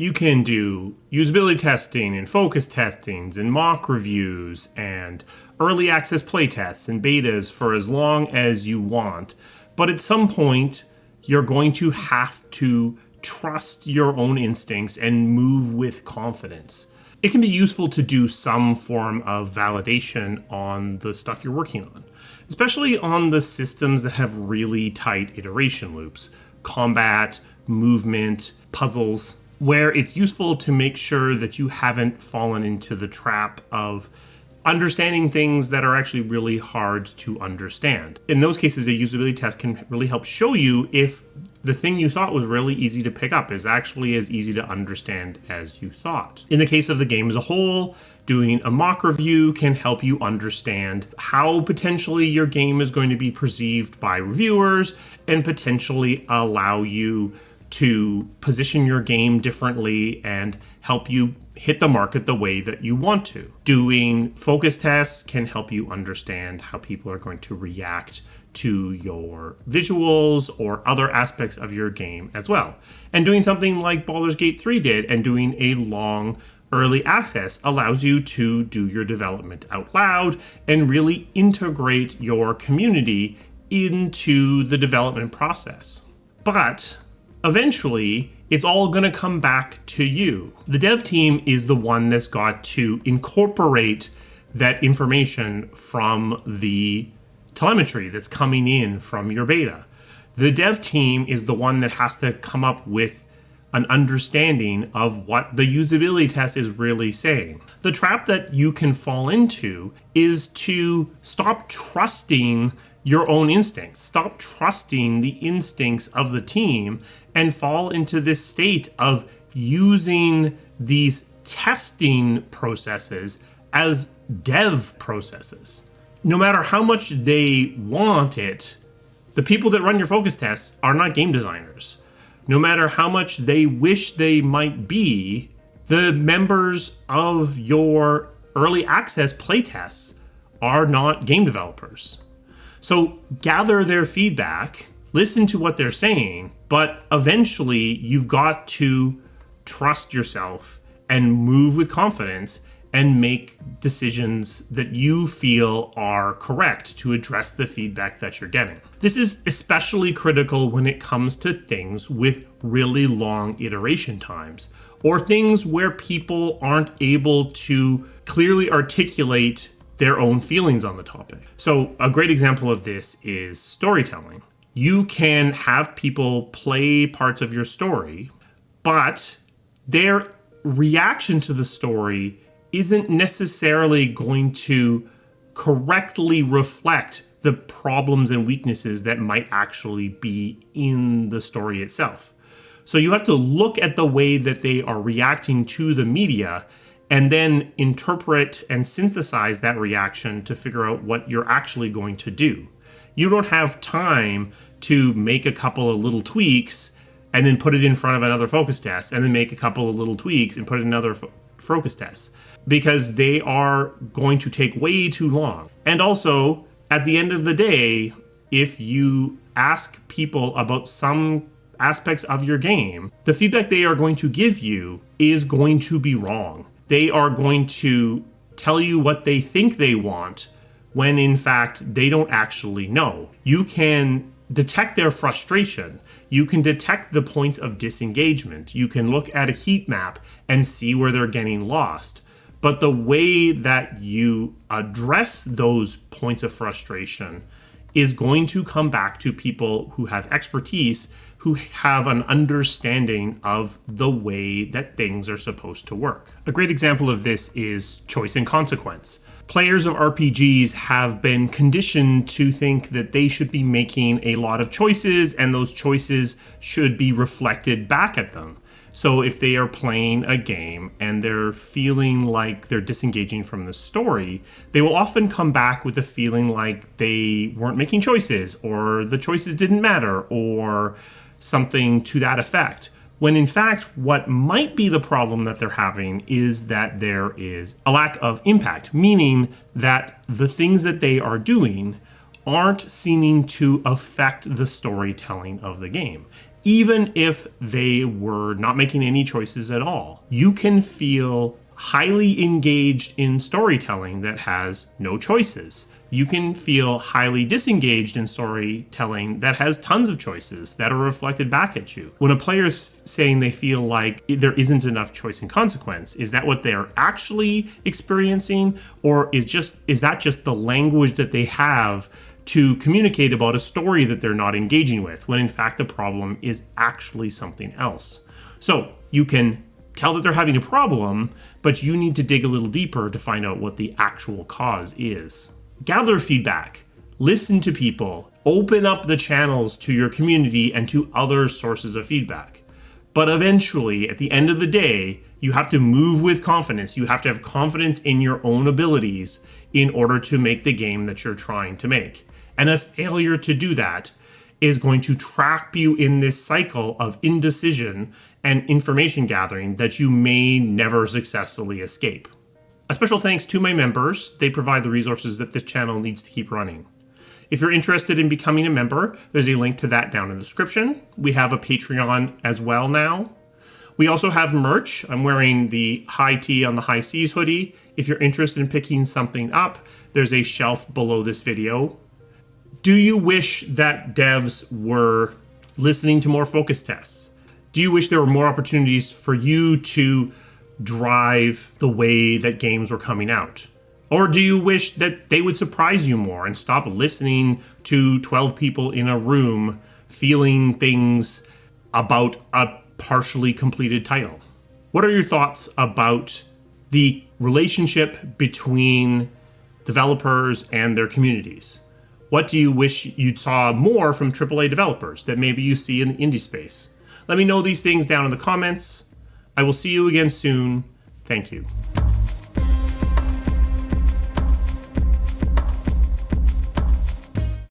You can do usability testing and focus testings and mock reviews and early access playtests and betas for as long as you want. But at some point, you're going to have to trust your own instincts and move with confidence. It can be useful to do some form of validation on the stuff you're working on, especially on the systems that have really tight iteration loops, combat, movement, puzzles, where it's useful to make sure that you haven't fallen into the trap of understanding things that are actually really hard to understand. In those cases, a usability test can really help show you if the thing you thought was really easy to pick up is actually as easy to understand as you thought. In the case of the game as a whole, doing a mock review can help you understand how potentially your game is going to be perceived by reviewers and potentially allow you to position your game differently and help you hit the market the way that you want to. Doing focus tests can help you understand how people are going to react to your visuals or other aspects of your game as well. And doing something like Baldur's Gate 3 did and doing a long early access allows you to do your development out loud and really integrate your community into the development process. But eventually, it's all going to come back to you. The dev team is the one that's got to incorporate that information from the telemetry that's coming in from your beta. The dev team is the one that has to come up with an understanding of what the usability test is really saying. The trap that you can fall into is to stop trusting your own instincts, stop trusting the instincts of the team, and fall into this state of using these testing processes as dev processes. No matter how much they want it, the people that run your focus tests are not game designers. No matter how much they wish they might be, the members of your early access playtests are not game developers. So gather their feedback, listen to what they're saying, but eventually you've got to trust yourself and move with confidence and make decisions that you feel are correct to address the feedback that you're getting. This is especially critical when it comes to things with really long iteration times, or things where people aren't able to clearly articulate their own feelings on the topic. So a great example of this is storytelling. You can have people play parts of your story, but their reaction to the story isn't necessarily going to correctly reflect the problems and weaknesses that might actually be in the story itself. So you have to look at the way that they are reacting to the media and then interpret and synthesize that reaction to figure out what you're actually going to do. You don't have time to make a couple of little tweaks and then put it in front of another focus test and then make a couple of little tweaks and put it in another focus test, because they are going to take way too long. And also, at the end of the day, if you ask people about some aspects of your game, the feedback they are going to give you is going to be wrong. They are going to tell you what they think they want when in fact they don't actually know. You can detect their frustration. You can detect the points of disengagement. You can look at a heat map and see where they're getting lost. But the way that you address those points of frustration is going to come back to people who have expertise, who have an understanding of the way that things are supposed to work. A great example of this is choice and consequence. Players of RPGs have been conditioned to think that they should be making a lot of choices and those choices should be reflected back at them. So if they are playing a game and they're feeling like they're disengaging from the story, they will often come back with a feeling like they weren't making choices, or the choices didn't matter, or something to that effect. When in fact, what might be the problem that they're having is that there is a lack of impact, meaning that the things that they are doing aren't seeming to affect the storytelling of the game. even if they were not making any choices at all. You can feel highly engaged in storytelling that has no choices. You can feel highly disengaged in storytelling that has tons of choices that are reflected back at you. When a player's saying they feel like there isn't enough choice and consequence, is that what they're actually experiencing? Or is that just the language that they have to communicate about a story that they're not engaging with, when in fact the problem is actually something else? So you can tell that they're having a problem, but you need to dig a little deeper to find out what the actual cause is. Gather feedback, listen to people, open up the channels to your community and to other sources of feedback. But eventually, at the end of the day, you have to move with confidence. You have to have confidence in your own abilities in order to make the game that you're trying to make. And a failure to do that is going to trap you in this cycle of indecision and information gathering that you may never successfully escape. A special thanks to my members. They provide the resources that this channel needs to keep running. If you're interested in becoming a member, there's a link to that down in the description. We have a Patreon as well now. We also have merch. I'm wearing the High Tea on the High Seas hoodie. If you're interested in picking something up, there's a shelf below this video. Do you wish that devs were listening to more focus tests? Do you wish there were more opportunities for you to drive the way that games were coming out? Or do you wish that they would surprise you more and stop listening to 12 people in a room feeling things about a partially completed title? What are your thoughts about the relationship between developers and their communities? What do you wish you saw more from AAA developers that maybe you see in the indie space? Let me know these things down in the comments. I will see you again soon. Thank you.